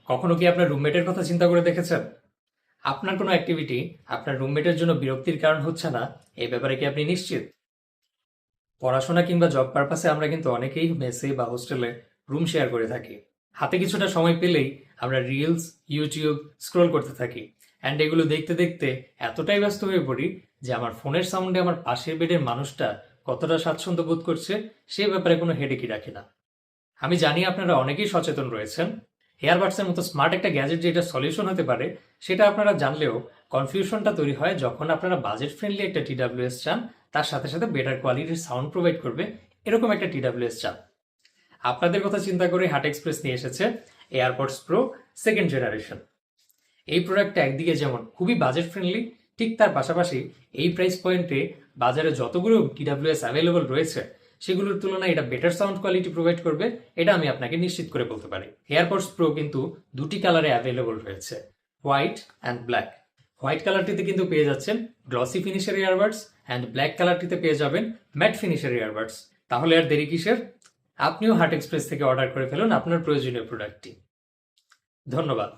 কখনো কি আপনার রুমমেটের কথা চিন্তা করে দেখেছেন? আপনার কোনো অ্যাক্টিভিটি আপনার রুমমেটের জন্য বিরক্তির কারণ হচ্ছে না, এই ব্যাপারে কি আপনি নিশ্চিত? পড়াশোনা কিংবা জব পারপাসে আমরা কিন্তু অনেকেই মেসে বা হোস্টেলে রুম শেয়ার করে থাকি। হাতে কিছুটা সময় পেলেই আমরা রিলস, ইউটিউব স্ক্রোল করতে থাকি। অ্যান্ড এগুলো দেখতে দেখতে এতটাই ব্যস্ত হয়ে পড়ি যে আমার ফোনের সাউন্ডে আমার পাশের বেডের মানুষটা কতটা স্বাচ্ছন্দ্য বোধ করছে সে ব্যাপারে কোনো হেডেকই রাখি না। আমি জানি আপনারা অনেকেই সচেতন রয়েছেন। এয়ারবাডসের মতো স্মার্ট একটা গ্যাজেট যেটা সলিউশন হতে পারে সেটা আপনারা জানলেও কনফিউশনটা তৈরি হয় যখন আপনারা বাজেট ফ্রেন্ডলি একটা টিডাব্লিউএস চান, তার সাথে সাথে বেটার কোয়ালিটির সাউন্ড প্রোভাইড করবে এরকম একটা টিডাব্লিউএস চান। আপনাদের কথা চিন্তা করে হাট এক্সপ্রেস নিয়ে এসেছে এয়ারপডস প্রো সেকেন্ড জেনারেশন। এই প্রোডাক্টটা একদিকে যেমন খুবই বাজেট ফ্রেন্ডলি, ঠিক তার পাশাপাশি এই প্রাইস পয়েন্টে বাজারে যতগুলো টিডাব্লিউএস অ্যাভেলেবল রয়েছে সেগুলোর তুলনায় এটা বেটার সাউন্ড কোয়ালিটি প্রোভাইড করবে, এটা আমি আপনাকে নিশ্চিত করে বলতে পারি। এয়ারপডস প্রো কিন্তু দুটি কালারে অ্যাভেলেবল রয়েছে, হোয়াইট অ্যান্ড ব্ল্যাক। হোয়াইট কালারটিতে কিন্তু পেয়ে যাচ্ছেন গ্লসি ফিনিশের ইয়ারবাডস, অ্যান্ড ব্ল্যাক কালারটিতে পেয়ে যাবেন ম্যাট ফিনিশের ইয়ারবাডস। তাহলে আর দেরি কিসের? আপনিও হাট এক্সপ্রেস থেকে অর্ডার করে ফেলুন আপনার প্রয়োজনীয় প্রোডাক্টটি। ধন্যবাদ।